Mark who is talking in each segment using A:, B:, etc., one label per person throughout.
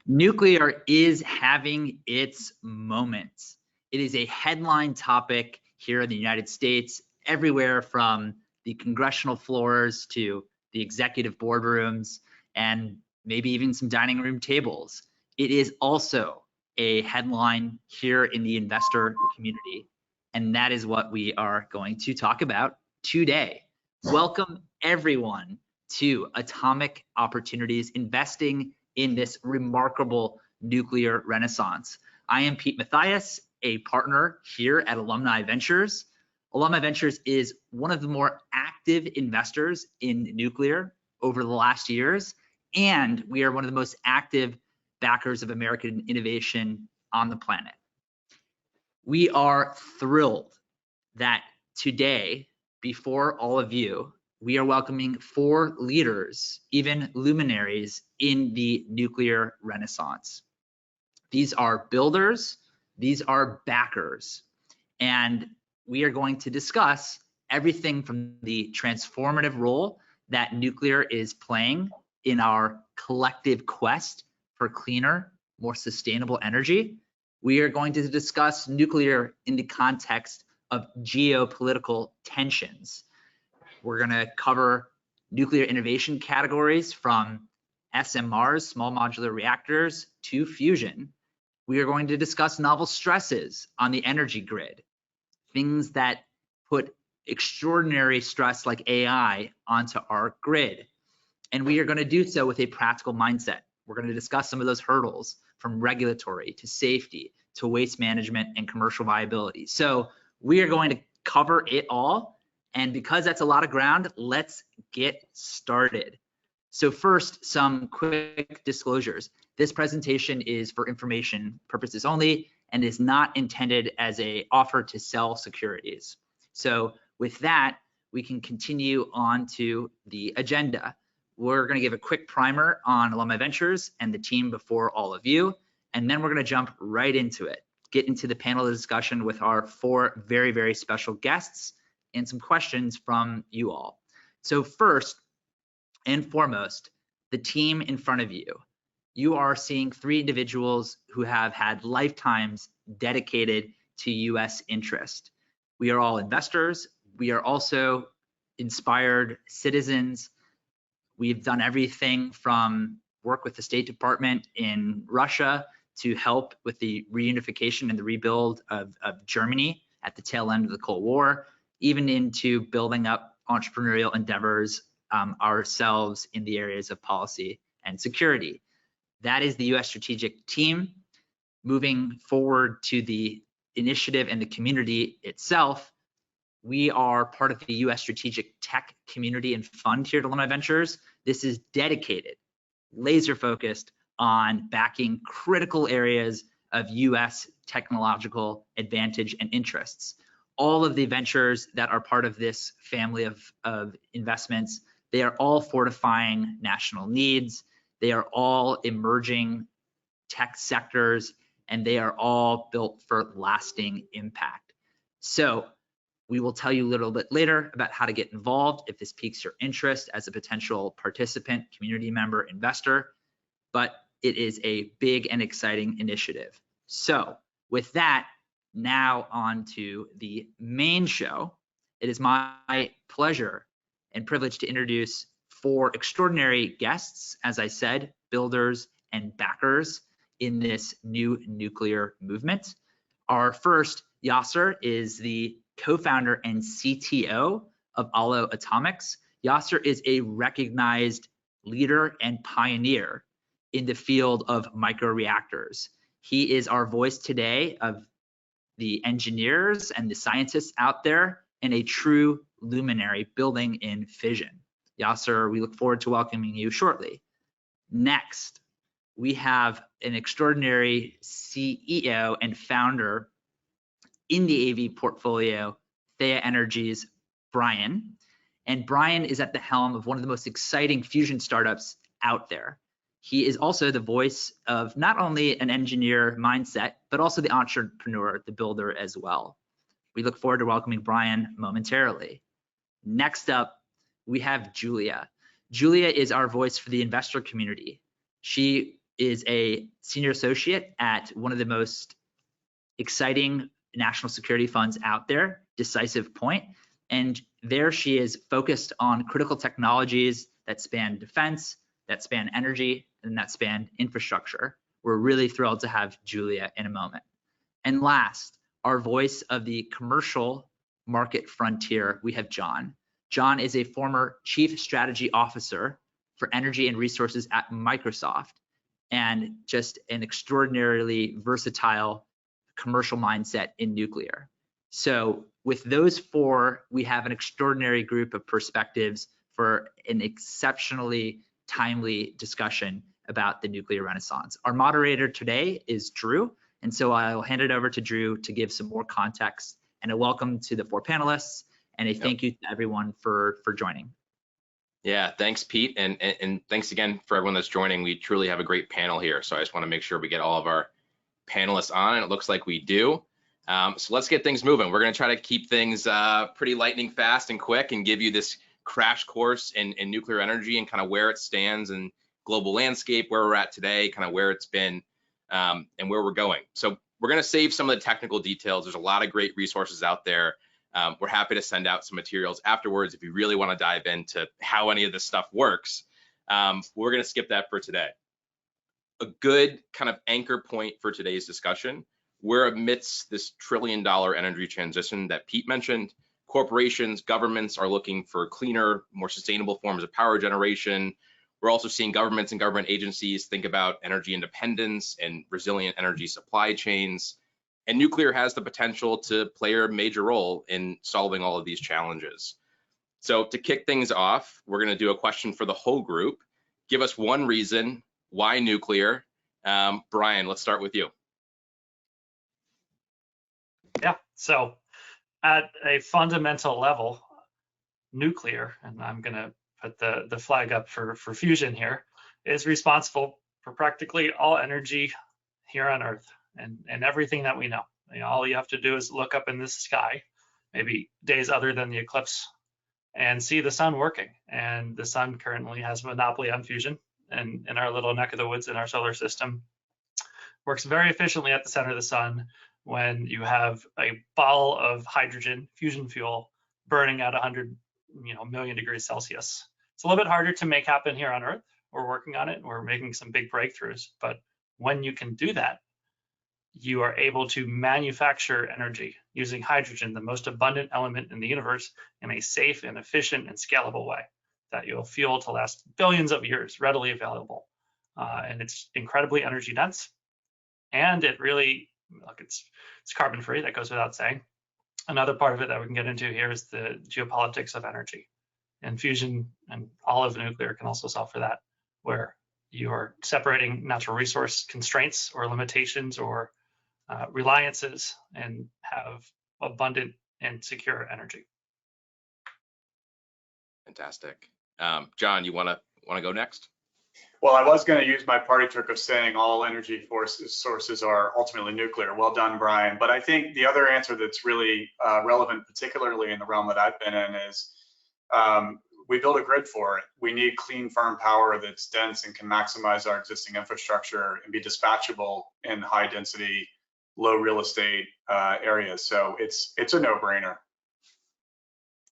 A: Nuclear is having its moments. It is a headline topic here in the United States, everywhere from the congressional floors to the executive boardrooms and maybe even some dining room tables. It is also a headline here in the investor community, and that is what we are going to talk about today. Welcome everyone to Atomic Opportunities, investing in this remarkable nuclear renaissance. I am Pete Mathias, a partner here at Alumni Ventures. Alumni Ventures is one of the more active investors in nuclear over the last years, and we are one of the most active backers of American innovation on the planet. We are thrilled that today, before all of you, we are welcoming 4 leaders, even luminaries in the nuclear renaissance. These are builders, these are backers, and we are going to discuss everything from the transformative role that nuclear is playing in our collective quest for cleaner, more sustainable energy. We are going to discuss nuclear in the context of geopolitical tensions. We're going to cover nuclear innovation categories from SMRs, small modular reactors, to fusion. We are going to discuss novel stresses on the energy grid, things that put extraordinary stress like AI onto our grid. And we are going to do so with a practical mindset. We're going to discuss some of those hurdles, from regulatory to safety to waste management and commercial viability. So we are going to cover it all. And because that's a lot of ground, let's get started. So first, some quick disclosures. This presentation is for information purposes only and is not intended as an offer to sell securities. So with that, we can continue on to the agenda. We're going to give a quick primer on Alumni Ventures and the team before all of you, and then we're going to jump right into it, get into the panel discussion with our 4 very, very special guests and some questions from you all. So first and foremost, the team in front of you. You are seeing 3 individuals who have had lifetimes dedicated to US interest. We are all investors. We are also inspired citizens. We've done everything from work with the State Department in Russia to help with the reunification and the rebuild of Germany at the tail end of the Cold War, even into building up entrepreneurial endeavors ourselves in the areas of policy and security. That is the US strategic team. Moving forward to the initiative and the community itself, we are part of the US strategic tech community and fund here at Alumni Ventures. This is dedicated, laser focused on backing critical areas of US technological advantage and interests. All of the ventures that are part of this family of investments, they are all fortifying national needs. They are all emerging tech sectors, and they are all built for lasting impact. So we will tell you a little bit later about how to get involved if this piques your interest as a potential participant, community member, investor, but it is a big and exciting initiative. So with that, now on to the main show. It is my pleasure and privilege to introduce 4 extraordinary guests, as I said, builders and backers in this new nuclear movement. Our first, Yasser, is the co-founder and CTO of Allo Atomics. Yasser is a recognized leader and pioneer in the field of microreactors. He is our voice today of the engineers and the scientists out there, and a true luminary building in fission. Yasser, we look forward to welcoming you shortly. Next, we have an extraordinary CEO and founder in the AV portfolio, Thea Energy's Brian. And Brian is at the helm of one of the most exciting fusion startups out there. He is also the voice of not only an engineer mindset, but also the entrepreneur, the builder as well. We look forward to welcoming Brian momentarily. Next up, we have Julia. Julia is our voice for the investor community. She is a senior associate at one of the most exciting national security funds out there, Decisive Point. And there she is focused on critical technologies that span defense, that span energy, and that span infrastructure. We're really thrilled to have Julia in a moment. And last, our voice of the commercial market frontier, we have John. John is a former chief strategy officer for energy and resources at Microsoft, and just an extraordinarily versatile commercial mindset in nuclear. So with those four, we have an extraordinary group of perspectives for an exceptionally timely discussion about the nuclear renaissance. Our moderator today is Drew, and so I'll hand it over to Drew to give some more context, and a welcome to the four panelists, and a thank you to everyone for joining.
B: Yeah, thanks, Pete, and thanks again for everyone that's joining. We truly have a great panel here, so I just want to make sure we get all of our panelists on, and it looks like we do. So let's get things moving. We're going to try to keep things pretty lightning fast and quick, and give you this crash course in nuclear energy and kind of where it stands and global landscape, where we're at today, kind of where it's been, and where we're going. So we're going to save some of the technical details. There's a lot of great resources out there. We're happy to send out some materials afterwards if you really want to dive into how any of this stuff works. We're going to skip that for today. A good kind of anchor point for today's discussion: we're amidst this trillion-dollar energy transition that Pete mentioned. Corporations, governments are looking for cleaner, more sustainable forms of power generation. We're also seeing governments and government agencies think about energy independence and resilient energy supply chains. And nuclear has the potential to play a major role in solving all of these challenges. So to kick things off, we're going to do a question for the whole group. Give us one reason why nuclear. Brian, let's start with you.
C: Yeah, so at a fundamental level, nuclear, and I'm going to put the flag up for fusion here, is responsible for practically all energy here on Earth and everything that we know. You know, all you have to do is look up in the sky, maybe days other than the eclipse, and see the sun working. And the sun currently has a monopoly on fusion, and in our little neck of the woods in our solar system, works very efficiently at the center of the sun when you have a ball of hydrogen fusion fuel burning at 100 million degrees Celsius. It's a little bit harder to make happen here on Earth. We're working on it. We're making some big breakthroughs. But when you can do that, you are able to manufacture energy using hydrogen, the most abundant element in the universe, in a safe and efficient and scalable way that you'll fuel to last billions of years, readily available. And it's incredibly energy dense. And it really, look, it's carbon free, that goes without saying. Another part of it that we can get into here is the geopolitics of energy. And fusion and all of nuclear can also solve for that, where you are separating natural resource constraints or limitations or reliances and have abundant and secure energy.
B: Fantastic. John, you want to go next?
D: Well, I was going to use my party trick of saying all energy sources are ultimately nuclear. Well done, Brian. But I think the other answer that's really relevant, particularly in the realm that I've been in, is we build a grid for it. We need clean, firm power that's dense and can maximize our existing infrastructure and be dispatchable in high density, low real estate areas. So it's a no-brainer.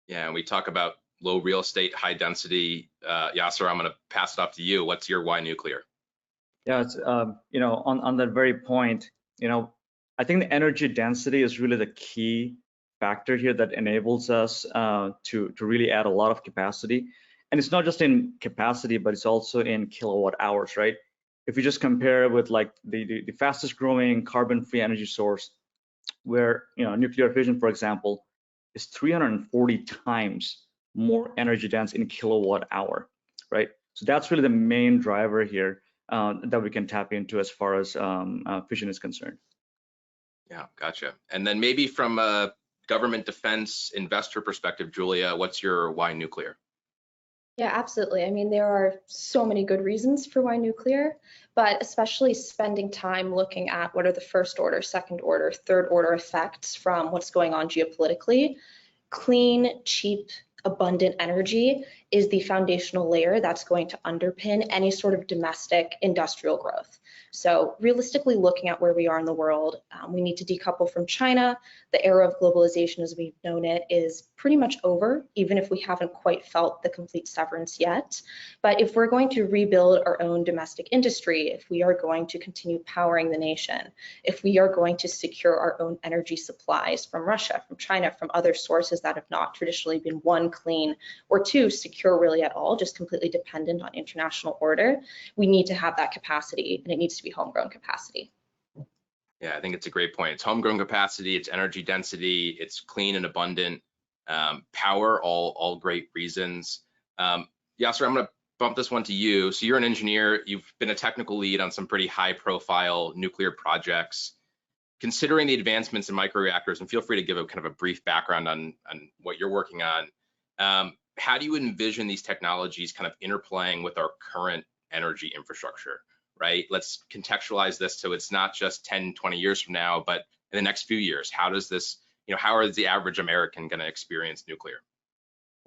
B: Yeah, and we talk about low real estate, high density. Yasser, I'm going to pass it off to you. What's your why nuclear?
E: Yeah, it's, on that very point, I think the energy density is really the key factor here that enables us to really add a lot of capacity. And it's not just in capacity, but it's also in kilowatt hours, right? If you just compare with like the fastest growing carbon-free energy source, where nuclear fission, for example, is 340 times more energy dense in kilowatt hour, right? So that's really the main driver here that we can tap into as far as fission is concerned.
B: Yeah, gotcha. And then maybe from a government defense investor perspective, Julia, what's your why nuclear?
F: Yeah, absolutely. I mean, there are so many good reasons for why nuclear, but especially spending time looking at what are the first order, second order, third order effects from what's going on geopolitically. Clean, cheap, abundant energy is the foundational layer that's going to underpin any sort of domestic industrial growth. So realistically looking at where we are in the world, we need to decouple from China. The era of globalization as we've known it is pretty much over, even if we haven't quite felt the complete severance yet. But if we're going to rebuild our own domestic industry, if we are going to continue powering the nation, if we are going to secure our own energy supplies from Russia, from China, from other sources that have not traditionally been one, clean, or two, secure really at all, just completely dependent on international order, we need to have that capacity, and it needs to be homegrown capacity.
B: Yeah, I think it's a great point. It's homegrown capacity, it's energy density, it's clean and abundant power, all great reasons. Yasser, I'm going to bump this one to you. So you're an engineer, you've been a technical lead on some pretty high profile nuclear projects. Considering the advancements in microreactors, and feel free to give a kind of a brief background on what you're working on, how do you envision these technologies kind of interplaying with our current energy infrastructure, right? Let's contextualize this so it's not just 10, 20 years from now, but in the next few years, how does this, how is the average American going to experience nuclear?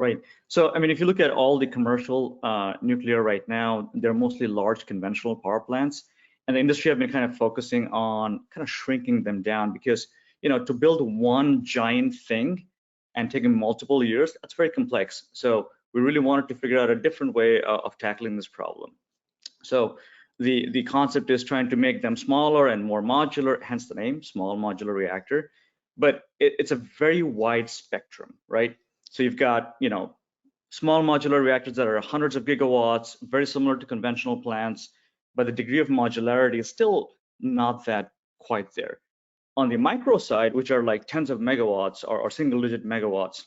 E: Right. So, I mean, if you look at all the commercial nuclear right now, they're mostly large conventional power plants. And the industry have been kind of focusing on kind of shrinking them down because, to build one giant thing and taking multiple years, that's very complex. So we really wanted to figure out a different way of tackling this problem. So the concept is trying to make them smaller and more modular, hence the name, small modular reactor. But it's a very wide spectrum, right? So you've got, small modular reactors that are hundreds of gigawatts, very similar to conventional plants, but the degree of modularity is still not that quite there. On the micro side, which are like tens of megawatts or single-digit megawatts,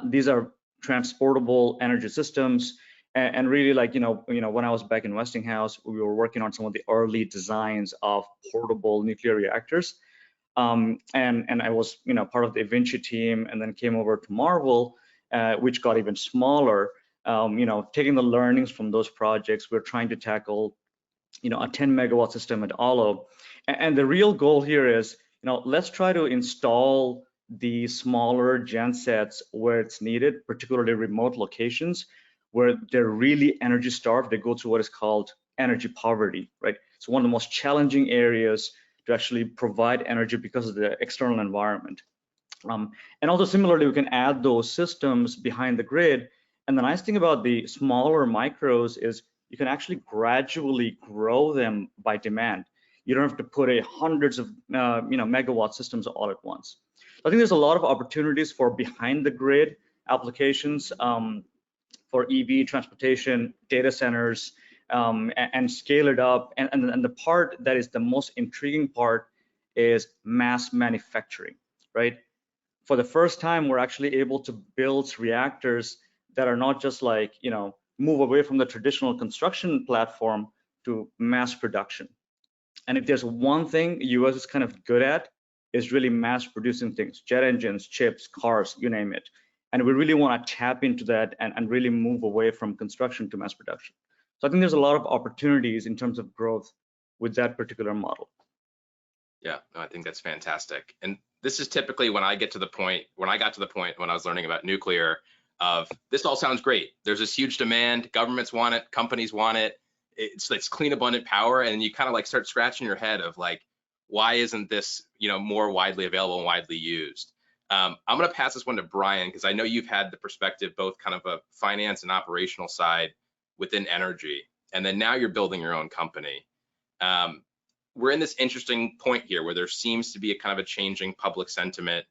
E: these are transportable energy systems. And really, like, when I was back in Westinghouse, we were working on some of the early designs of portable nuclear reactors. And I was, part of the Vinci team, and then came over to Marvel, which got even smaller. Taking the learnings from those projects, we're trying to tackle, a 10 megawatt system at Olo. And the real goal here is, let's try to install the smaller gensets where it's needed, particularly remote locations where they're really energy starved. They go through what is called energy poverty, right? It's one of the most challenging areas to actually provide energy because of the external environment. And also similarly, we can add those systems behind the grid. And the nice thing about the smaller micros is you can actually gradually grow them by demand. You don't have to put hundreds of megawatt systems all at once. I think there's a lot of opportunities for behind the grid applications for EV transportation, data centers, and scale it up. And the part that is the most intriguing part is mass manufacturing, right? For the first time, we're actually able to build reactors that are not just like, move away from the traditional construction platform to mass production. And if there's one thing US is kind of good at, is really mass producing things, jet engines, chips, cars, you name it. And we really want to tap into that and really move away from construction to mass production. So I think there's a lot of opportunities in terms of growth with that particular model.
B: Yeah, no, I think that's fantastic. And this is typically when I got to the point when I was learning about nuclear of this all sounds great. There's this huge demand, governments want it, companies want it. It's clean, abundant power. And you kind of like start scratching your head of like, why isn't this, more widely available and widely used? I'm going to pass this one to Brian, because I know you've had the perspective, both kind of a finance and operational side within energy. And then now you're building your own company. We're in this interesting point here where there seems to be a kind of a changing public sentiment.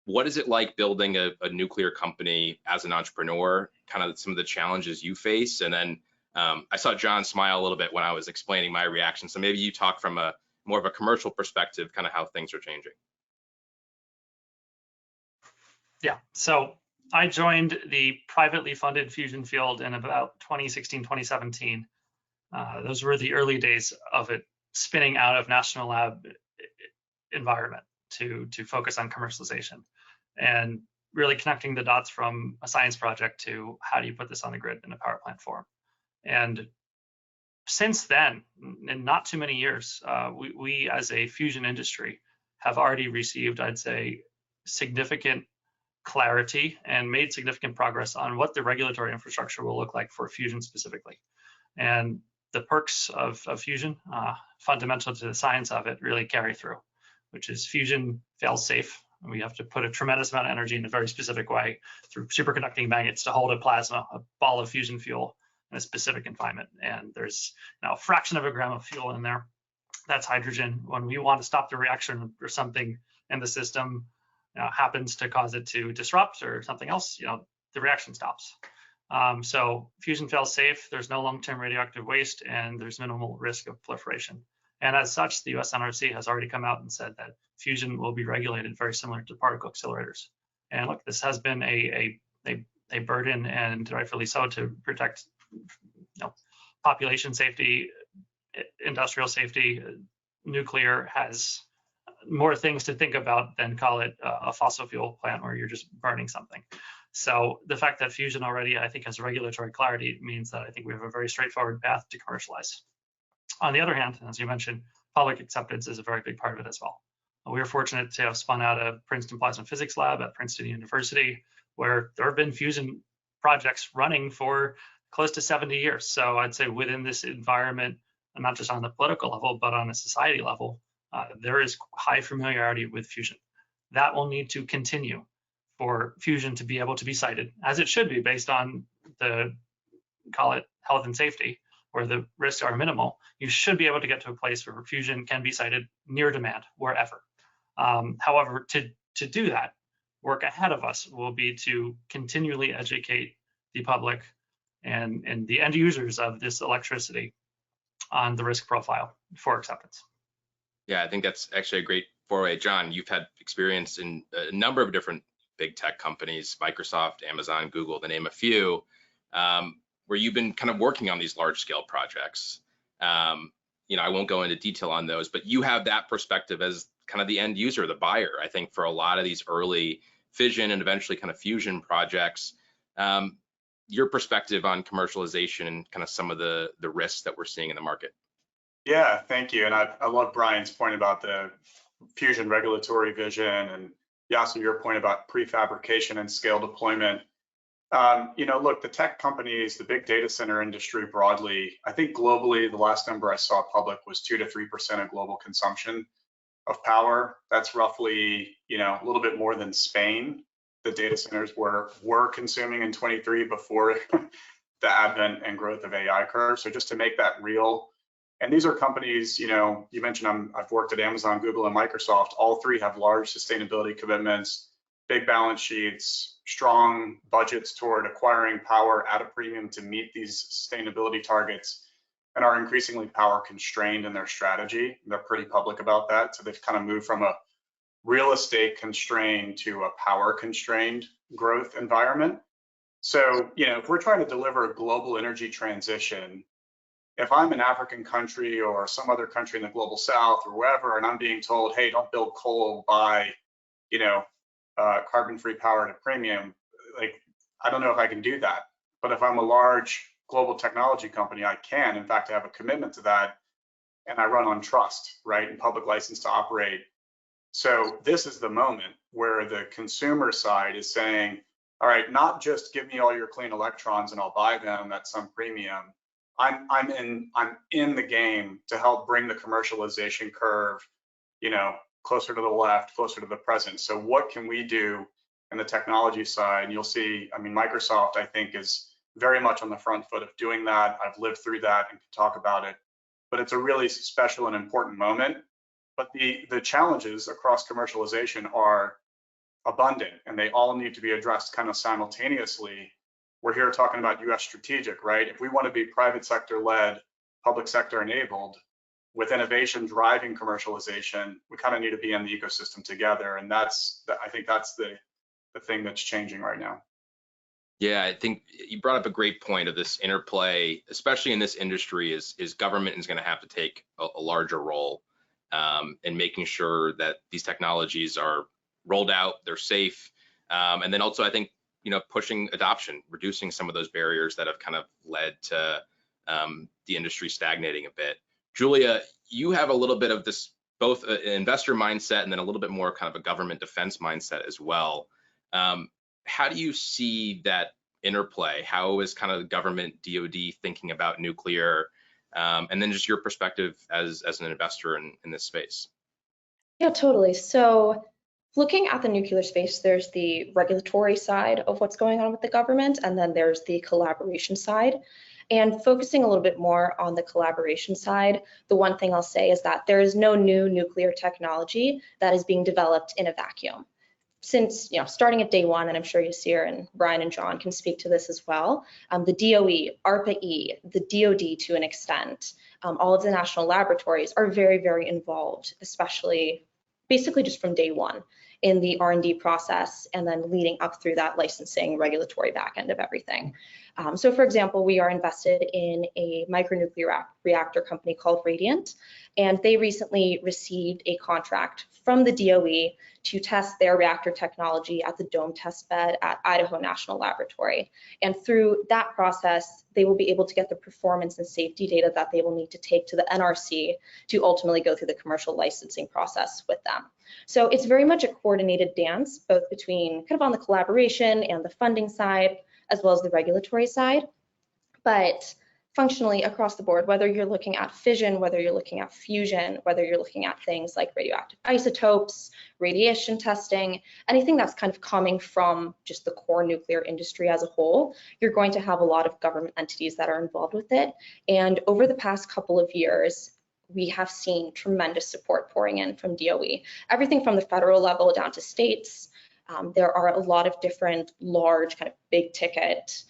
B: What is it like building a nuclear company as an entrepreneur, kind of some of the challenges you face? And then I saw John smile a little bit when I was explaining my reaction. So maybe you talk from a more of a commercial perspective, kind of how things are changing.
C: Yeah, so I joined the privately funded fusion field in about 2016, 2017. Those were the early days of it spinning out of national lab environment to focus on commercialization and really connecting the dots from a science project to how do you put this on the grid in a power plant form. And since then, in not too many years, we as a fusion industry have already received, I'd say, significant clarity and made significant progress on what the regulatory infrastructure will look like for fusion specifically. And the perks of fusion, fundamental to the science of it, really carry through, which is fusion fails safe. We have to put a tremendous amount of energy in a very specific way through superconducting magnets to hold a plasma, a ball of fusion fuel in a specific environment. And there's a fraction of a gram of fuel in there. That's hydrogen. When we want to stop the reaction or something in the system happens to cause it to disrupt or something else, the reaction stops. So fusion fails safe. There's no long-term radioactive waste, and there's minimal risk of proliferation. And as such, the US NRC has already come out and said that fusion will be regulated very similar to particle accelerators. And look, this has been a burden, and rightfully so, to protect population safety, industrial safety. Nuclear has more things to think about than call it a fossil fuel plant where you're just burning something. So the fact that fusion already, I think, has regulatory clarity means that I think we have a very straightforward path to commercialize. On the other hand, as you mentioned, public acceptance is a very big part of it as well. We are fortunate to have spun out a Princeton Plasma Physics Lab at Princeton University, where there have been fusion projects running for close to 70 years. So I'd say within this environment, and not just on the political level, but on a society level, there is high familiarity with fusion. That will need to continue for fusion to be able to be cited, as it should be based on the, call it health and safety, where the risks are minimal. You should be able to get to a place where fusion can be cited near demand, wherever. However, to do that, work ahead of us will be to continually educate the public and the end users of this electricity on the risk profile for acceptance.
B: Yeah, I think that's actually a great foray. John, you've had experience in a number of different big tech companies, Microsoft, Amazon, Google, to name a few, where you've been kind of working on these large scale projects. I won't go into detail on those, but you have that perspective as kind of the end user, the buyer, I think, for a lot of these early fission and eventually kind of fusion projects. Your perspective on commercialization and kind of some of the risks that we're seeing in the market.
D: Yeah, thank you. And I love Brian's point about the fusion regulatory vision, and Yasser, your point about prefabrication and scale deployment. Look, the tech companies, the big data center industry broadly, I think globally, the last number I saw public was 2 to 3% of global consumption of power. That's roughly, a little bit more than Spain. The data centers were consuming in 23 before the advent and growth of AI curve. So just to make that real, and these are companies, you mentioned I've worked at Amazon, Google, and Microsoft. All three have large sustainability commitments, big balance sheets, strong budgets toward acquiring power at a premium to meet these sustainability targets, and are increasingly power constrained in their strategy. They're pretty public about that. So they've kind of moved from a real estate constrained to a power constrained growth environment. So, if we're trying to deliver a global energy transition, if I'm an African country or some other country in the global south or wherever, and I'm being told, hey, don't build coal, buy, carbon-free power at a premium, I don't know if I can do that. But if I'm a large global technology company, I can. In fact, I have a commitment to that, and I run on trust, right, and public license to operate. So this is the moment where the consumer side is saying, all right, not just give me all your clean electrons and I'll buy them at some premium. I'm in the game to help bring the commercialization curve, closer to the left, closer to the present. So what can we do in the technology side? And you'll see, Microsoft, I think, is very much on the front foot of doing that. I've lived through that and can talk about it, but it's a really special and important moment. But the challenges across commercialization are abundant, and they all need to be addressed kind of simultaneously. We're here talking about US strategic, right? If we want to be private sector led, public sector enabled, with innovation driving commercialization, we kind of need to be in the ecosystem together. And I think that's the thing that's changing right now.
B: Yeah, I think you brought up a great point of this interplay, especially in this industry, is government is going to have to take a larger role in making sure that these technologies are rolled out, they're safe. And then also, I think, pushing adoption, reducing some of those barriers that have kind of led to the industry stagnating a bit. Julia, you have a little bit of this, both an investor mindset and then a little bit more kind of a government defense mindset as well. how do you see that interplay? How is kind of the government, DoD thinking about nuclear? And then just your perspective as an investor in this space.
F: Yeah, totally. So looking at the nuclear space, there's the regulatory side of what's going on with the government, and then there's the collaboration side. And focusing a little bit more on the collaboration side, the one thing I'll say is that there is no new nuclear technology that is being developed in a vacuum. Since, starting at day one, and I'm sure Yasir and Brian and John can speak to this as well, the DOE, ARPA-E, the DoD to an extent, all of the national laboratories are very, very involved, especially basically just from day one in the R&D process and then leading up through that licensing regulatory back end of everything. So for example, we are invested in a micronuclear reactor company called Radiant, and they recently received a contract from the DOE to test their reactor technology at the dome test bed at Idaho National Laboratory. And through that process, they will be able to get the performance and safety data that they will need to take to the NRC to ultimately go through the commercial licensing process with them. So it's very much a coordinated dance, both between kind of on the collaboration and the funding side, as well as the regulatory side. But functionally across the board, whether you're looking at fission, whether you're looking at fusion, whether you're looking at things like radioactive isotopes, radiation testing, anything that's kind of coming from just the core nuclear industry as a whole, you're going to have a lot of government entities that are involved with it. And over the past couple of years, we have seen tremendous support pouring in from DOE, everything from the federal level down to states. There are a lot of different large kind of big ticket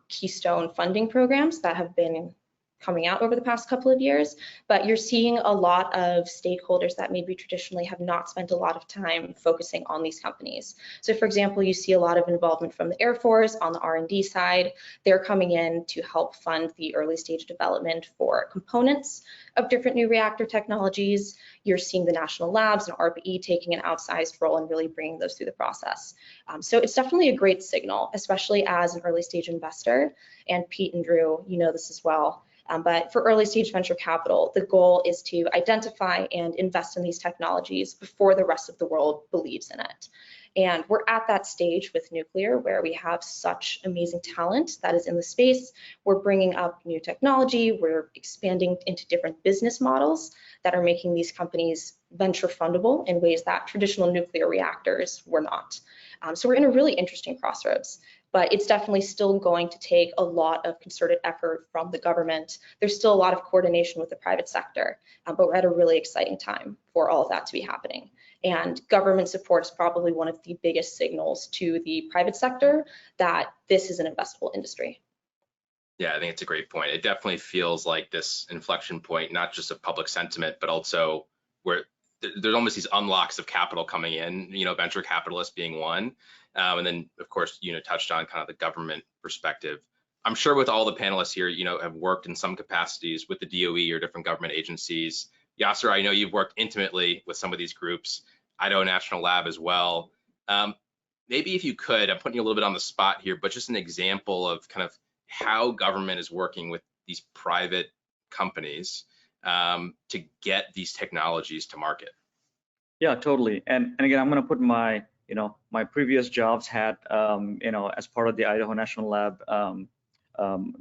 F: keystone funding programs that have been coming out over the past couple of years, but you're seeing a lot of stakeholders that maybe traditionally have not spent a lot of time focusing on these companies. So for example, you see a lot of involvement from the Air Force on the R&D side. They're coming in to help fund the early stage development for components of different new reactor technologies. You're seeing the national labs and ARPA-E taking an outsized role in really bringing those through the process. So it's definitely a great signal, especially as an early stage investor. And Pete and Drew, you know this as well. But for early stage venture capital, the goal is to identify and invest in these technologies before the rest of the world believes in it. And we're at that stage with nuclear where we have such amazing talent that is in the space. We're bringing up new technology. We're expanding into different business models that are making these companies venture fundable in ways that traditional nuclear reactors were not. So we're in a really interesting crossroads. But it's definitely still going to take a lot of concerted effort from the government. There's still a lot of coordination with the private sector, but we're at a really exciting time for all of that to be happening. And government support is probably one of the biggest signals to the private sector that this is an investable industry.
B: Yeah, I think it's a great point. It definitely feels like this inflection point, not just of public sentiment, but also where there's almost these unlocks of capital coming in, venture capitalists being one. And then, of course, touched on kind of the government perspective. I'm sure with all the panelists here, have worked in some capacities with the DOE or different government agencies. Yasir, I know you've worked intimately with some of these groups, Idaho National Lab as well. Maybe if you could, I'm putting you a little bit on the spot here, but just an example of kind of how government is working with these private companies to get these technologies to market.
E: Yeah, totally. And again, I'm going to put my my previous jobs hat, as part of the Idaho National Lab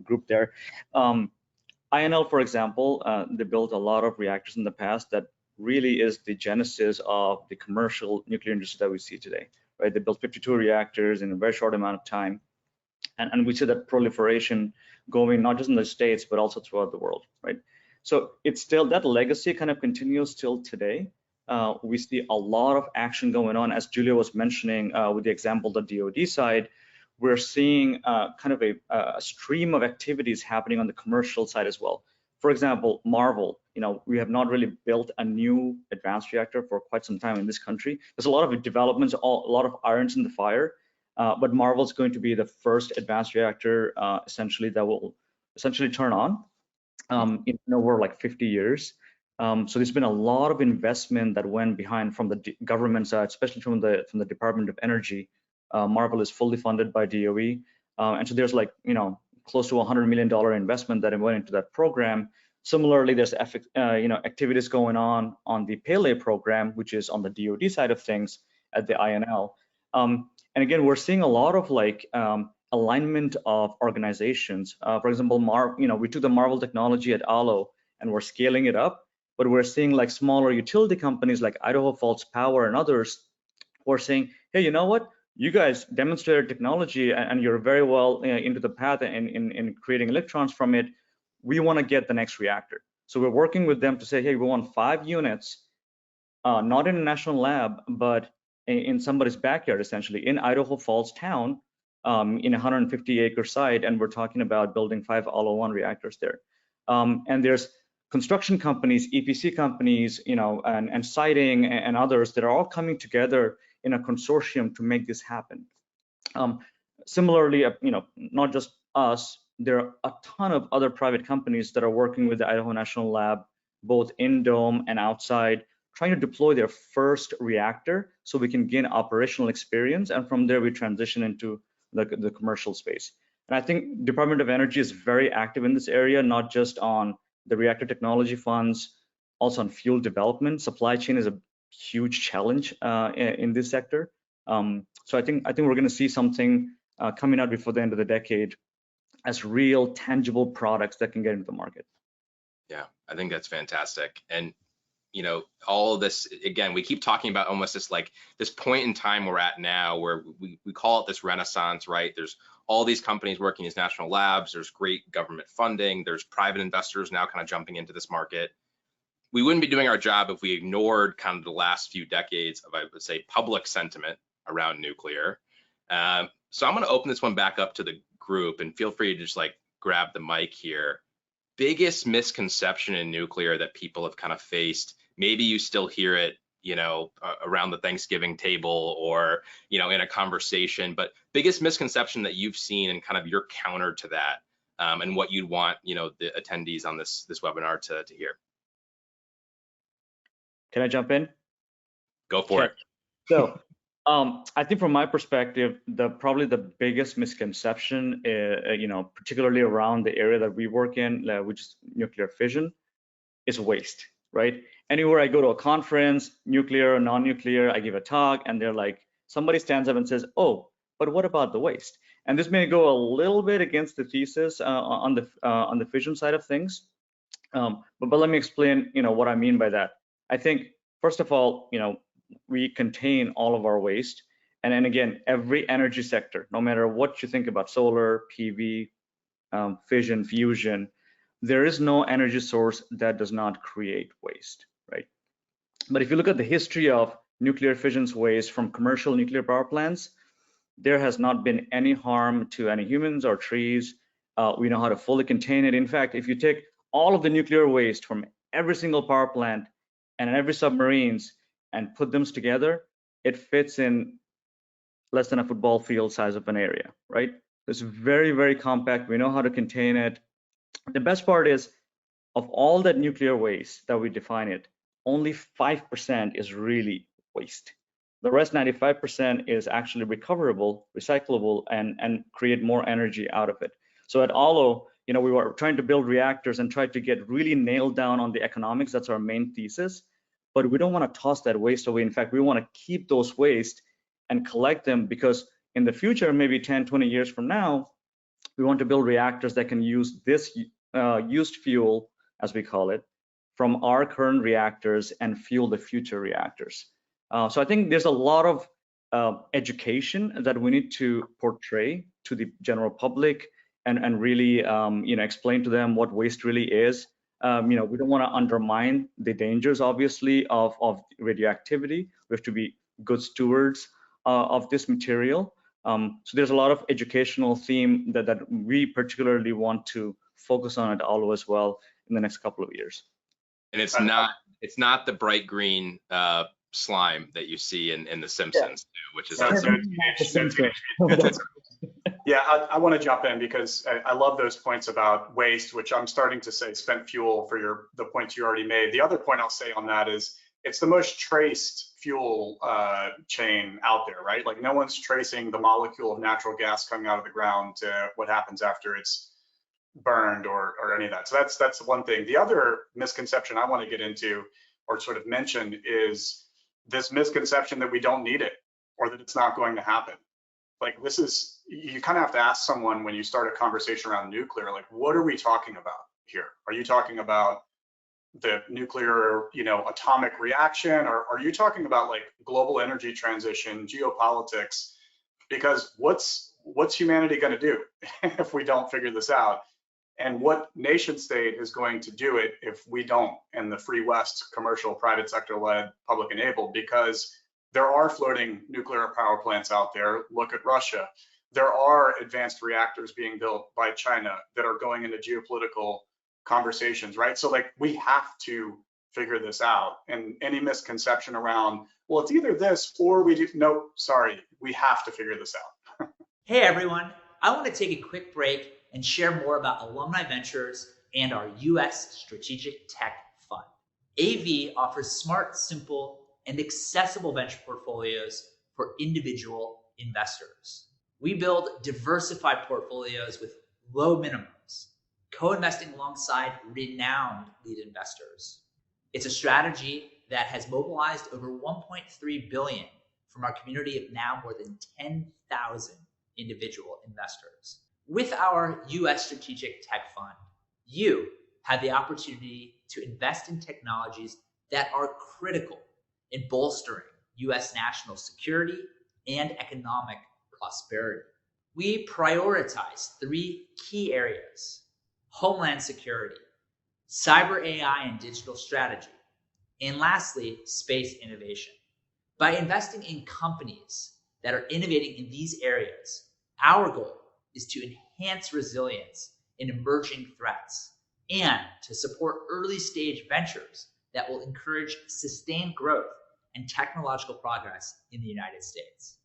E: group there. INL, for example, they built a lot of reactors in the past that really is the genesis of the commercial nuclear industry that we see today, right? They built 52 reactors in a very short amount of time. And we see that proliferation going not just in the States, but also throughout the world, right? So it's still, that legacy kind of continues till today. We see a lot of action going on, as Julia was mentioning with the example, the DoD side. We're seeing kind of a stream of activities happening on the commercial side as well. For example, Marvel, we have not really built a new advanced reactor for quite some time in this country. There's a lot of developments, a lot of irons in the fire, but Marvel is going to be the first advanced reactor essentially that will essentially turn on in over like 50 years. So there's been a lot of investment that went behind from the government side, especially from the Department of Energy. Marvel is fully funded by DOE, and so there's like close to $100 million investment that went into that program. Similarly, there's activities going on the Pele program, which is on the DoD side of things at the INL. And again, we're seeing a lot of like alignment of organizations. For example, we took the Marvel technology at Allo and we're scaling it up, but we're seeing like smaller utility companies like Idaho Falls Power and others who are saying, hey, you know what? You guys demonstrated technology and you're very well into the path in creating electrons from it. We want to get the next reactor. So we're working with them to say, hey, we want 5 units, not in a national lab, but in somebody's backyard, essentially, in Idaho Falls town, in a 150-acre site, and we're talking about building 5 Allo-1 reactors there. And there's construction companies, EPC companies, and siting and others that are all coming together in a consortium to make this happen. Similarly, not just us, there are a ton of other private companies that are working with the Idaho National Lab, both in Dome and outside, trying to deploy their first reactor so we can gain operational experience, and from there we transition into the commercial space. And I think Department of Energy is very active in this area, not just on the reactor technology funds, also on fuel development. Supply chain is a huge challenge in this sector. So I think we're going to see something coming out before the end of the decade as real tangible products that can get into the market.
B: Yeah, I think that's fantastic. And all of this, again, we keep talking about almost this point in time we're at now where we call it this renaissance, right? There's all these companies working as national labs, there's great government funding, there's private investors now kind of jumping into this market. We wouldn't be doing our job if we ignored kind of the last few decades of, I would say, public sentiment around nuclear. So I'm going to open this one back up to the group, and feel free to just grab the mic here. Biggest misconception in nuclear that people have kind of faced, maybe you still hear it, around the Thanksgiving table or, in a conversation, but biggest misconception that you've seen and kind of your counter to that, and what you'd want, the attendees on this webinar to hear.
E: Can I jump in?
B: Go for it.
E: So I think from my perspective, probably the biggest misconception, particularly around the area that we work in, which is nuclear fission, is waste, right? Anywhere I go to a conference, nuclear or non-nuclear, I give a talk, and they're like, somebody stands up and says, oh, but what about the waste? And this may go a little bit against the thesis on the fission side of things, but let me explain, what I mean by that. I think, first of all, we contain all of our waste. And then again, every energy sector, no matter what you think about solar, PV, fission, fusion, there is no energy source that does not create waste, right? But if you look at the history of nuclear fission's waste from commercial nuclear power plants, there has not been any harm to any humans or trees. We know how to fully contain it. In fact, if you take all of the nuclear waste from every single power plant and every submarines and put them together, it fits in less than a football field size of an area, right? It's very, very compact. We know how to contain it. The best part is, of all that nuclear waste that we define it, only 5% is really waste. The rest, 95%, is actually recoverable, recyclable, and create more energy out of it. So at Allo, we were trying to build reactors and try to get really nailed down on the economics. That's our main thesis. But we don't want to toss that waste away. In fact, we want to keep those waste and collect them, because in the future, maybe 10, 20 years from now, we want to build reactors that can use this used fuel, as we call it, from our current reactors and fuel the future reactors. So I think there's a lot of education that we need to portray to the general public and really explain to them what waste really is. We don't want to undermine the dangers, obviously, of radioactivity. We have to be good stewards of this material. So there's a lot of educational theme that we particularly want to focus on at Allo as well in the next couple of years.
B: And it's not the bright green slime that you see in The Simpsons, which is
D: Yeah, I want to jump in because I love those points about waste, which I'm starting to say spent fuel for the points you already made. The other point I'll say on that is it's the most traced fuel chain out there, right? Like no one's tracing the molecule of natural gas coming out of the ground to what happens after it's burned or any of that. So that's one thing. The other misconception I want to get into or sort of mention is this misconception that we don't need it or that it's not going to happen. like this is, you kind of have to ask someone when you start a conversation around nuclear, like, what are we talking about here? Are you talking about the nuclear, atomic reaction, or are you talking about like global energy transition, geopolitics? Because what's humanity going to do if we don't figure this out? And what nation state is going to do it if we don't, in the free West, commercial, private sector led, public enabled? Because there are floating nuclear power plants out there. Look at Russia. There are advanced reactors being built by China that are going into geopolitical conversations, right? So like we have to figure this out. And any misconception around, well, it's either this or we do, no, sorry, we have to figure this out.
G: Hey everyone, I want to take a quick break and share more about Alumni Ventures and our US Strategic Tech Fund. AV offers smart, simple, and accessible venture portfolios for individual investors. We build diversified portfolios with low minimums, co-investing alongside renowned lead investors. It's a strategy that has mobilized over $1.3 billion from our community of now more than 10,000 individual investors. With our US Strategic Tech Fund, you have the opportunity to invest in technologies that are critical in bolstering US national security and economic prosperity. We prioritize 3 key areas: homeland security, cyber AI and digital strategy, and lastly, space innovation. By investing in companies that are innovating in these areas, our goal is to enhance resilience in emerging threats and to support early stage ventures that will encourage sustained growth and technological progress in the United States.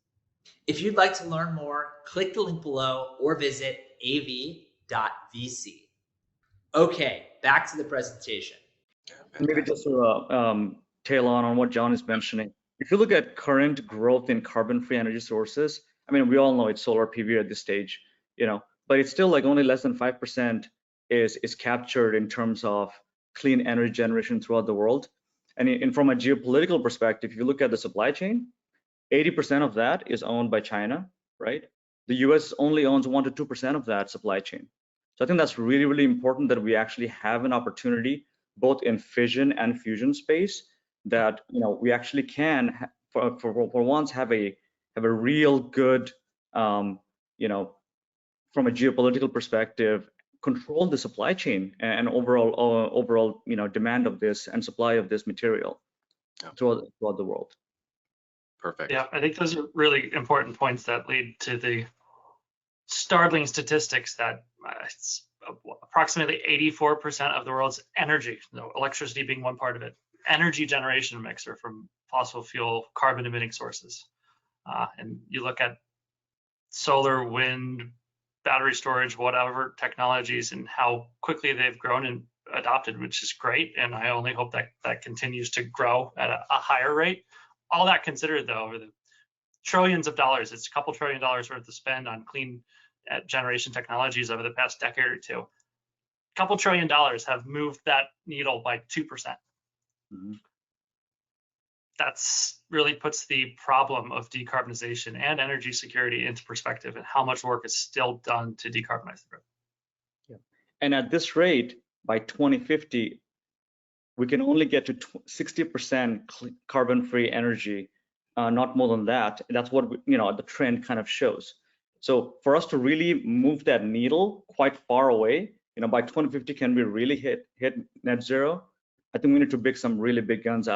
G: If you'd like to learn more, click the link below or visit av.vc. Okay, back to the presentation.
E: Maybe just to tail on what John is mentioning. If you look at current growth in carbon-free energy sources, I mean, we all know it's solar PV at this stage, but it's still like only less than 5% is captured in terms of clean energy generation throughout the world. And from a geopolitical perspective, if you look at the supply chain, 80% of that is owned by China, right? The US only owns 1 to 2% of that supply chain. So I think that's really, really important that we actually have an opportunity both in fission and fusion space that we actually can for once have a real good from a geopolitical perspective, control the supply chain and overall demand of this and supply of this material throughout the world.
B: Perfect.
C: Yeah, I think those are really important points that lead to the startling statistics that approximately 84% of the world's energy, electricity being one part of it, energy generation mix are from fossil fuel carbon emitting sources. And you look at solar, wind, battery storage, whatever technologies, and how quickly they've grown and adopted, which is great. And I only hope that that continues to grow at a higher rate. All that considered, though, over the trillions of dollars, it's a couple $1 trillion worth of spend on clean generation technologies over the past decade or two. A couple $1 trillion have moved that needle by 2%.
E: Mm-hmm.
C: That's really puts the problem of decarbonization and energy security into perspective, and how much work is still done to decarbonize the grid.
E: Yeah. And at this rate, by 2050, we can only get to 60% carbon-free energy, not more than that. That's what the trend kind of shows. So for us to really move that needle quite far away, by 2050, can we really hit net zero? I think we need to big some really big guns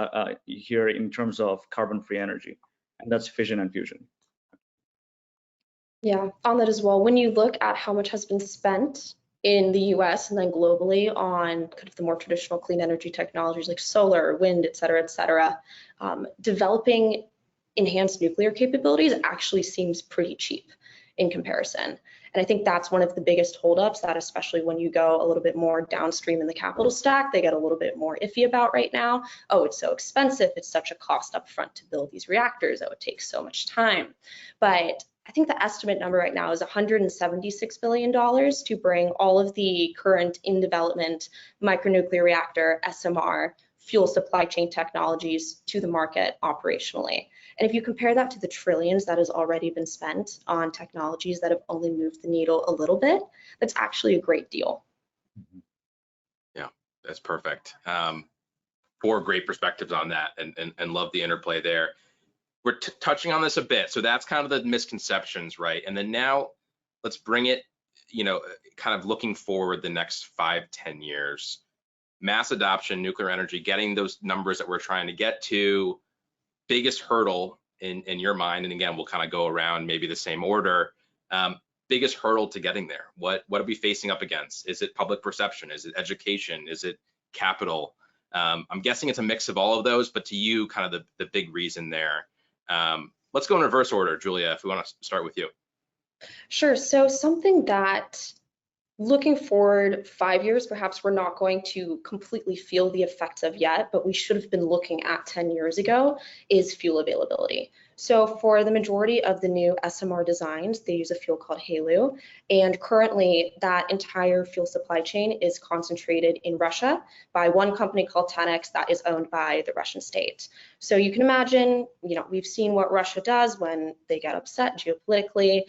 E: here in terms of carbon-free energy, and that's fission and fusion.
F: Yeah, on that as well, when you look at how much has been spent in the US and then globally on kind of the more traditional clean energy technologies like solar, wind, et cetera, developing enhanced nuclear capabilities actually seems pretty cheap in comparison. And I think that's one of the biggest holdups that, especially when you go a little bit more downstream in the capital stack, they get a little bit more iffy about right now. Oh, it's so expensive. It's such a cost up front to build these reactors. Oh, it takes so much time. But I think the estimate number right now is $176 billion to bring all of the current in development micronuclear reactor, SMR, fuel supply chain technologies to the market operationally. And if you compare that to the trillions that has already been spent on technologies that have only moved the needle a little bit, that's actually a great deal.
B: Yeah, that's perfect. 4 great perspectives on that, and love the interplay there. We're touching on this a bit, so that's kind of the misconceptions, right? And then now let's bring it, kind of looking forward the next 5-10 years. Mass adoption, nuclear energy, getting those numbers that we're trying to get to, biggest hurdle in your mind, and again, we'll kind of go around maybe the same order. Biggest hurdle to getting there? What are we facing up against? Is it public perception? Is it education? Is it capital? I'm guessing it's a mix of all of those, but to you, kind of the big reason there. Let's go in reverse order, Julia, if we want to start with you.
F: Sure. So something that looking forward 5 years, perhaps we're not going to completely feel the effects of yet, but we should have been looking at 10 years ago, is fuel availability. So for the majority of the new SMR designs, they use a fuel called HALEU, and currently that entire fuel supply chain is concentrated in Russia by one company called Tenex that is owned by the Russian state. So you can imagine, we've seen what Russia does when they get upset geopolitically,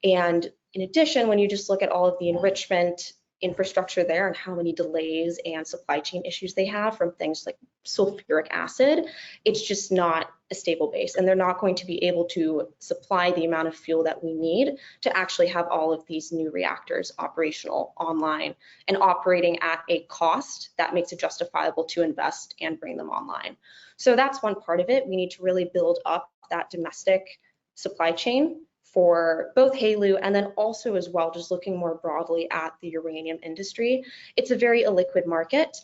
F: and in addition, when you just look at all of the enrichment infrastructure there and how many delays and supply chain issues they have from things like sulfuric acid, it's just not a stable base, and they're not going to be able to supply the amount of fuel that we need to actually have all of these new reactors operational, online, and operating at a cost that makes it justifiable to invest and bring them online. So that's one part of it. We need to really build up that domestic supply chain for both HALEU and then also as well, just looking more broadly at the uranium industry. It's a very illiquid market.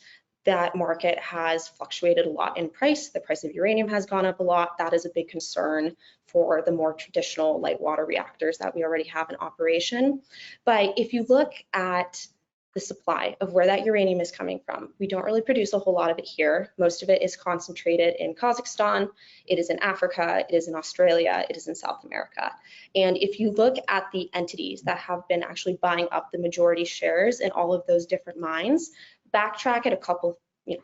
F: That market has fluctuated a lot in price. The price of uranium has gone up a lot. That is a big concern for the more traditional light water reactors that we already have in operation. But if you look at the supply of where that uranium is coming from, we don't really produce a whole lot of it here. Most of it is concentrated in Kazakhstan, it is in Africa, it is in Australia, it is in South America. And if you look at the entities that have been actually buying up the majority shares in all of those different mines, backtrack it a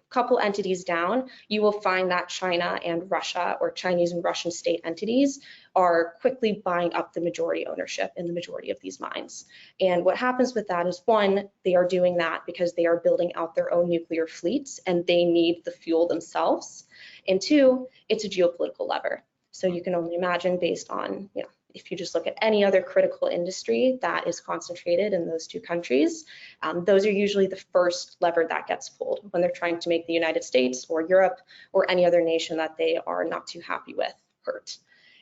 F: couple entities down, you will find that China and Russia, or Chinese and Russian state entities, are quickly buying up the majority ownership in the majority of these mines. And what happens with that is, one, they are doing that because they are building out their own nuclear fleets and they need the fuel themselves. And two, it's a geopolitical lever. So you can only imagine, based on, if you just look at any other critical industry that is concentrated in those two countries, those are usually the first lever that gets pulled when they're trying to make the United States or Europe or any other nation that they are not too happy with hurt.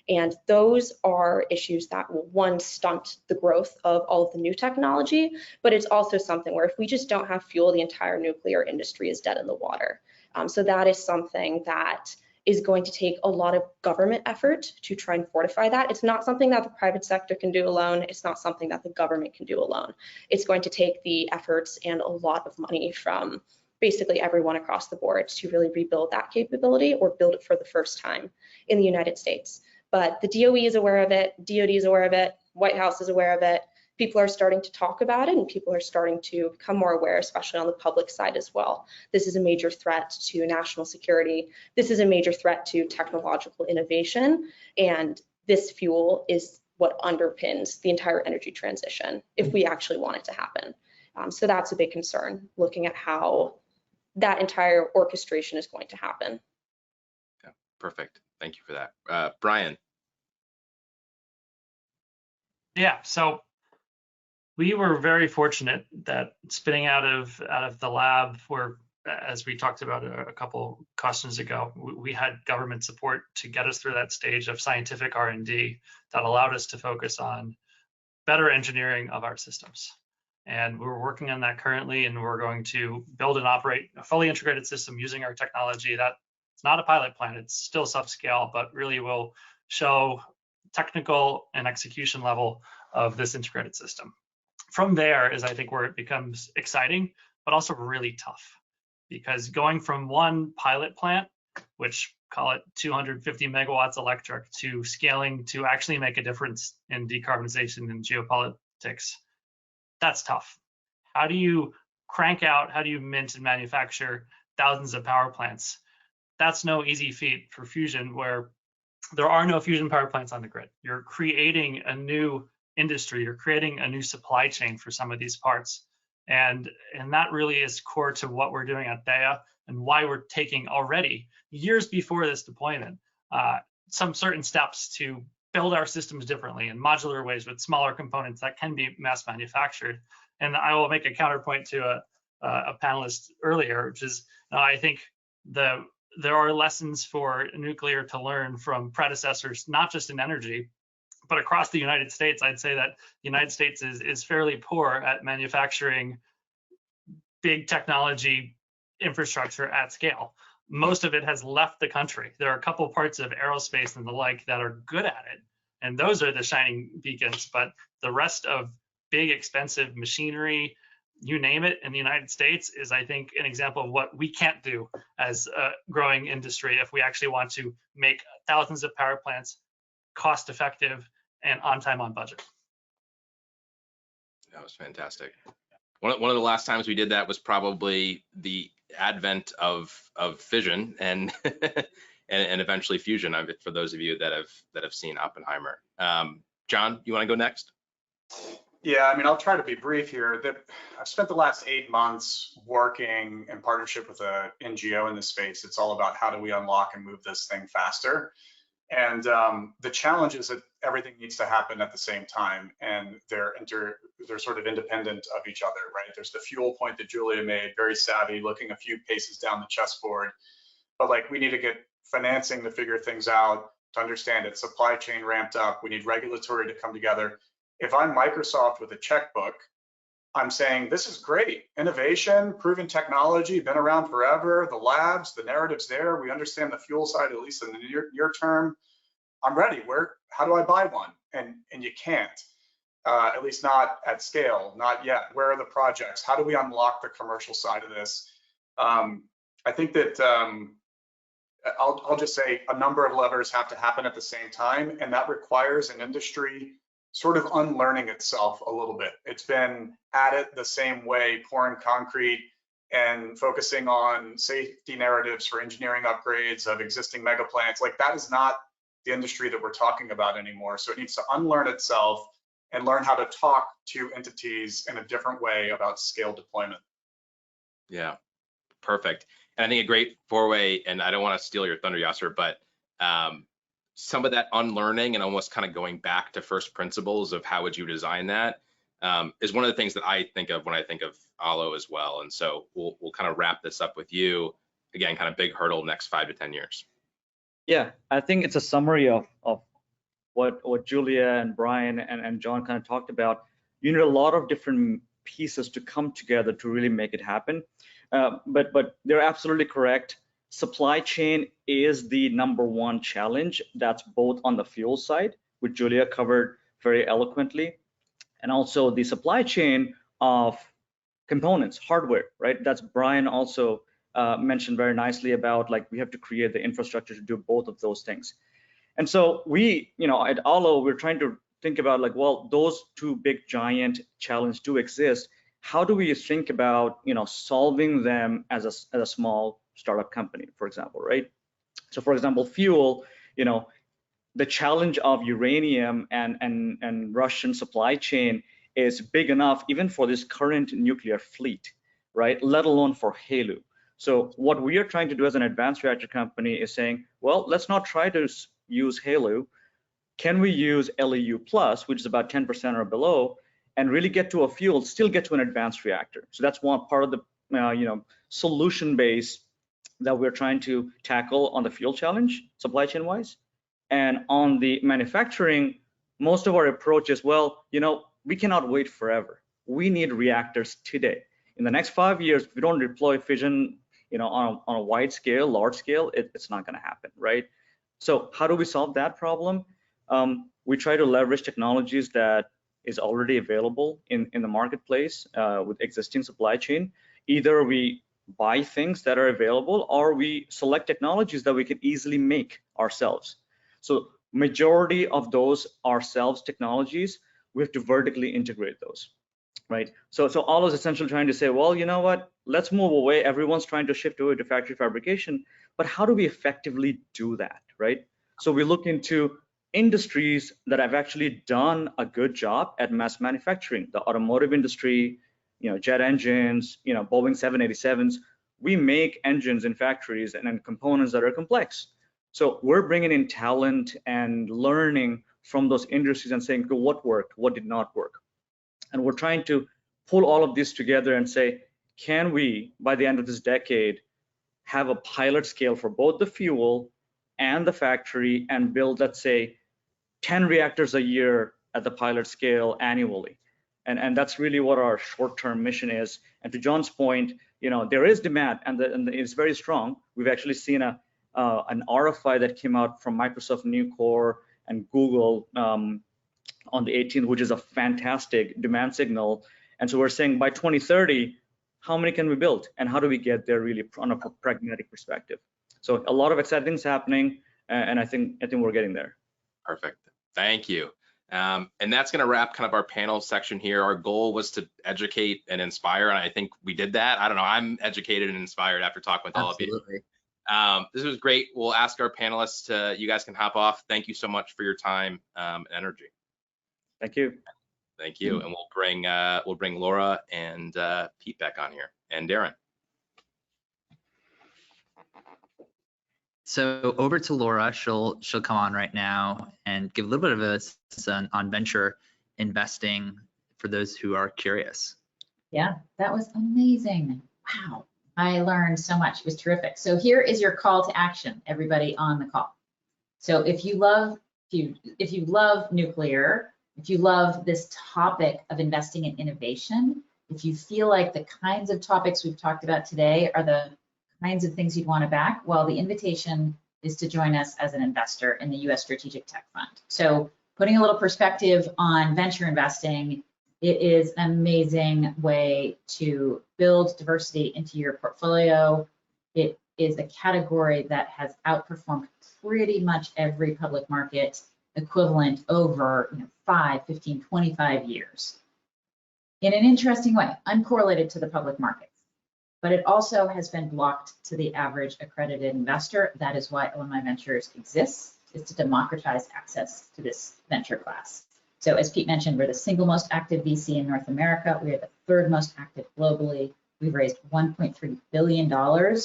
F: And those are issues that will, one, stunt the growth of all of the new technology, but it's also something where if we just don't have fuel, the entire nuclear industry is dead in the water. So that is something that is going to take a lot of government effort to try and fortify that. It's not something that the private sector can do alone. It's not something that the government can do alone. It's going to take the efforts and a lot of money from basically everyone across the board to really rebuild that capability or build it for the first time in the United States. But the DOE is aware of it, DOD is aware of it, White House is aware of it. People are starting to talk about it and people are starting to become more aware, especially on the public side as well. This is a major threat to national security. This is a major threat to technological innovation. And this fuel is what underpins the entire energy transition if we actually want it to happen. So that's a big concern, looking at how that entire orchestration is going to happen.
B: Yeah, perfect. Thank you for that. Brian.
C: Yeah, so we were very fortunate that spinning out of the lab, where, as we talked about a couple questions ago, we had government support to get us through that stage of scientific R&D that allowed us to focus on better engineering of our systems. And we're working on that currently, and we're going to build and operate a fully integrated system using our technology. That it's not a pilot plant, it's still subscale, but really will show technical and execution level of this integrated system. From there is, I think, where it becomes exciting, but also really tough, because going from one pilot plant, which call it 250 megawatts electric, to scaling to actually make a difference in decarbonization and geopolitics, that's tough. How do you crank out, how do you mint and manufacture thousands of power plants. That's no easy feat for fusion, where there are no fusion power plants on the grid. You're creating a new industry, you're creating a new supply chain for some of these parts. And that really is core to what we're doing at Theia and why we're taking already, years before this deployment, some certain steps to build our systems differently in modular ways with smaller components that can be mass manufactured. And I will make a counterpoint to a panelist earlier, which is I think there are lessons for nuclear to learn from predecessors, not just in energy, but across the United States. I'd say that the United States is fairly poor at manufacturing big technology infrastructure at scale. Most of it has left the country. There are a couple parts of aerospace and the like that are good at it, and those are the shining beacons, but the rest of big, expensive machinery, you name it, in the United States is, I think, an example of what we can't do as a growing industry if we actually want to make thousands of power plants cost effective and on time, on budget.
B: That was fantastic. One of the last times we did that was probably the advent of fission and and eventually fusion. For those of you that have seen Oppenheimer. John, you want to go next?
D: Yeah, I mean, I'll try to be brief here. I've spent the last 8 months working in partnership with an NGO in this space. It's all about how do we unlock and move this thing faster. And the challenge is that everything needs to happen at the same time, and they're sort of independent of each other, right? There's the fuel point that Julia made, very savvy, looking a few paces down the chessboard. But like, we need to get financing to figure things out, to understand it, supply chain ramped up. We need regulatory to come together. If I'm Microsoft with a checkbook, I'm saying, this is great. Innovation, proven technology, been around forever, the labs, the narrative's there. We understand the fuel side, at least in the near term. I'm ready. How do I buy one? And you can't, at least not at scale, not yet. Where are the projects? How do we unlock the commercial side of this? I think that I'll just say a number of levers have to happen at the same time, and that requires an industry sort of unlearning itself a little bit. It's been at it the same way, pouring concrete and focusing on safety narratives for engineering upgrades of existing mega plants. Like, that is not the industry that we're talking about anymore. So it needs to unlearn itself and learn how to talk to entities in a different way about scale deployment.
B: Yeah, perfect. And I think a great four-way, and I don't want to steal your thunder, Yasser, but some of that unlearning and almost kind of going back to first principles of how would you design that is one of the things that I think of when I think of Alo as well. And so we'll kind of wrap this up with you. Again, kind of big hurdle next 5 to 10 years.
E: Yeah, I think it's a summary of what Julia and Brian and John kind of talked about. You need a lot of different pieces to come together to really make it happen. But they're absolutely correct. Supply chain is the #1 challenge. That's both on the fuel side, which Julia covered very eloquently, and also the supply chain of components, hardware, right? That's Brian also mentioned very nicely about, like, we have to create the infrastructure to do both of those things. And so we, at Alo, we're trying to think about, like, well, those two big giant challenges do exist. How do we think about, solving them as a small startup company, for example, right? So, for example, fuel, the challenge of uranium and Russian supply chain is big enough even for this current nuclear fleet, right? Let alone for HALEU. So what we are trying to do as an advanced reactor company is saying, well, let's not try to use HALEU. Can we use LEU+, which is about 10% or below, and really get to a fuel, still get to an advanced reactor? So that's one part of the solution base that we're trying to tackle on the fuel challenge, supply chain wise. And on the manufacturing, most of our approach is, well, we cannot wait forever. We need reactors today. In the next 5 years, if we don't deploy fission, on a wide scale, large scale, it's not going to happen, right? So how do we solve that problem? We try to leverage technologies that is already available in the marketplace with existing supply chain. Either we buy things that are available, or we select technologies that we can easily make ourselves. So majority of those ourselves technologies, we have to vertically integrate those, right? So all is essentially trying to say, well, you know what? Let's move away. Everyone's trying to shift away to factory fabrication, but how do we effectively do that, right? So we look into industries that have actually done a good job at mass manufacturing. The automotive industry, jet engines, Boeing 787s. We make engines in factories and then components that are complex. So we're bringing in talent and learning from those industries and saying, what worked, what did not work. And we're trying to pull all of this together and say, can we, by the end of this decade, have a pilot scale for both the fuel and the factory and build, let's say, 10 reactors a year at the pilot scale annually. And that's really what our short-term mission is. And to John's point, there is demand and it's very strong. We've actually seen an RFI that came out from Microsoft Nucor and Google on the 18th, which is a fantastic demand signal. And so we're saying by 2030, how many can we build? And how do we get there really on a pragmatic perspective? So a lot of exciting things happening, and I think we're getting there.
B: Perfect. Thank you. And that's going to wrap kind of our panel section here. Our goal was to educate and inspire, and I think we did that. I don't know. I'm educated and inspired after talking with all of you. This was great. We'll ask our panelists you guys can hop off. Thank you so much for your time and energy.
E: Thank you.
B: Thank you. And we'll bring Laura and Pete back on here, and Darren.
A: So over to Laura. She'll come on right now and give a little bit of a on venture investing for those who are curious.
H: Yeah, that was amazing. Wow, I learned so much. It was terrific. So here is your call to action, everybody on the call. So if you love nuclear, if you love this topic of investing in innovation, if you feel like the kinds of topics we've talked about today are the kinds of things you'd want to back, well, the invitation is to join us as an investor in the U.S. Strategic Tech Fund. So putting a little perspective on venture investing, it is an amazing way to build diversity into your portfolio. It is a category that has outperformed pretty much every public market equivalent over 5, 15, 25 years. In an interesting way, uncorrelated to the public markets, but it also has been blocked to the average accredited investor. That is why Alumni Ventures exists, is to democratize access to this venture class. So as Pete mentioned, we're the single most active VC in North America. We are the third most active globally. We've raised $1.3 billion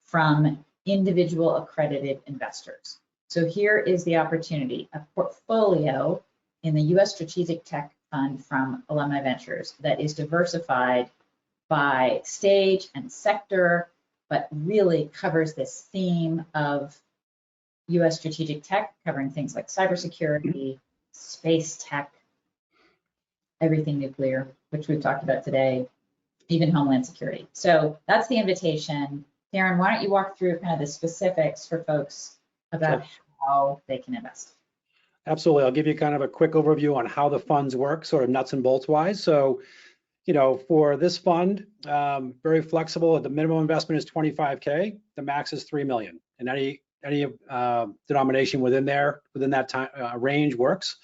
H: from individual accredited investors. So here is the opportunity, a portfolio in the U.S. Strategic Tech Fund from Alumni Ventures that is diversified by stage and sector, but really covers this theme of U.S. strategic tech, covering things like cybersecurity, space tech, everything nuclear, which we've talked about today, even homeland security. So that's the invitation. Darren, why don't you walk through kind of the specifics for folks about how they can invest?
I: Absolutely. I'll give you kind of a quick overview on how the funds work, sort of nuts and bolts wise. So, for this fund, very flexible. The minimum investment is 25K. The max is 3 million, and any denomination within that time range works.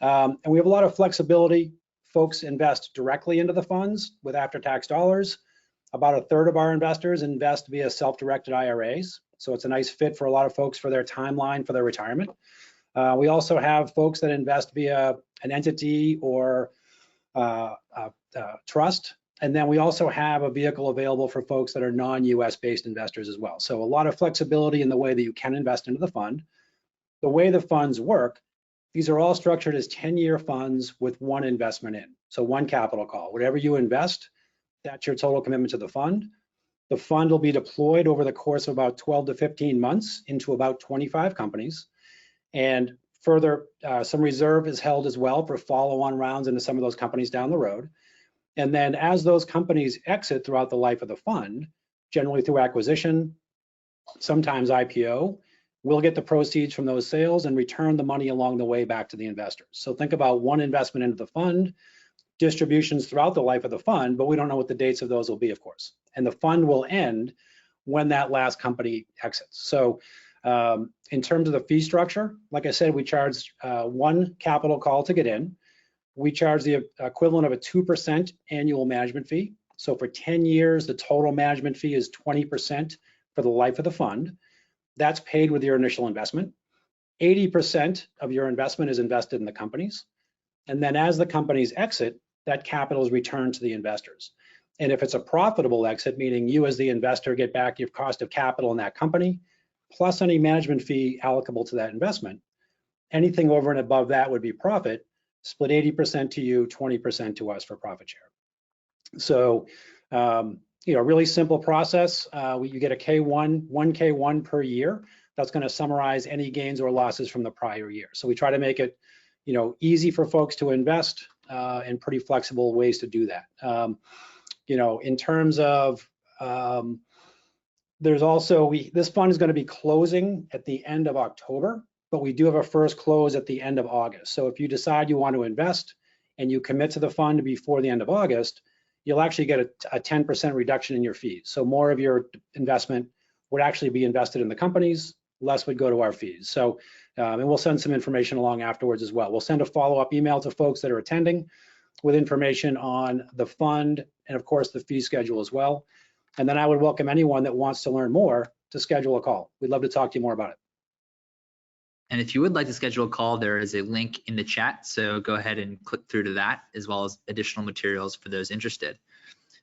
I: And we have a lot of flexibility. Folks invest directly into the funds with after-tax dollars. About a third of our investors invest via self-directed IRAs. So it's a nice fit for a lot of folks for their timeline for their retirement. We also have folks that invest via an entity or trust. And then we also have a vehicle available for folks that are non-US based investors as well. So a lot of flexibility in the way that you can invest into the fund. The way the funds work, these are all structured as 10-year funds with one investment in. So one capital call. Whatever you invest, that's your total commitment to the fund. The fund will be deployed over the course of about 12 to 15 months into about 25 companies. And further, some reserve is held as well for follow-on rounds into some of those companies down the road. And then as those companies exit throughout the life of the fund, generally through acquisition, sometimes IPO, we'll get the proceeds from those sales and return the money along the way back to the investors. So think about one investment into the fund, distributions throughout the life of the fund, but we don't know what the dates of those will be, of course. And the fund will end when that last company exits. So in terms of the fee structure, like I said, we charge one capital call to get in. We charge the equivalent of a 2% annual management fee. So for 10 years, the total management fee is 20% for the life of the fund. That's paid with your initial investment. 80% of your investment is invested in the companies. And then as the companies exit, that capital is returned to the investors. And if it's a profitable exit, meaning you as the investor get back your cost of capital in that company, plus any management fee allocable to that investment, anything over and above that would be profit, split 80% to you, 20% to us for profit share. So, really simple process. You get a K1, 1K1 per year. That's going to summarize any gains or losses from the prior year. So we try to make it, easy for folks to invest and pretty flexible ways to do that. In terms of, there's also, this fund is going to be closing at the end of October, but we do have a first close at the end of August. So if you decide you want to invest and you commit to the fund before the end of August, you'll actually get a 10% reduction in your fees. So more of your investment would actually be invested in the companies, less would go to our fees. So, and we'll send some information along afterwards as well. We'll send a follow-up email to folks that are attending with information on the fund and of course the fee schedule as well. And then I would welcome anyone that wants to learn more to schedule a call. We'd love to talk to you more about it.
A: And if you would like to schedule a call, there is a link in the chat. So go ahead and click through to that, as well as additional materials for those interested.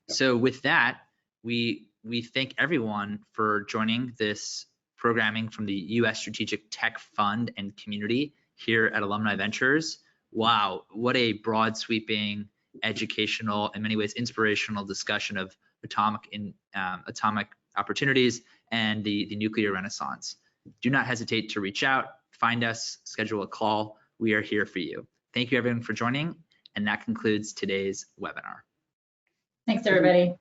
A: Yep. So with that, we thank everyone for joining this programming from the U.S. Strategic Tech Fund and community here at Alumni Ventures. Wow, what a broad sweeping, educational, in many ways inspirational discussion of atomic opportunities and the nuclear renaissance. Do not hesitate to reach out, find us, schedule a call. We are here for you. Thank you everyone for joining, and that concludes today's webinar.
H: Thanks everybody.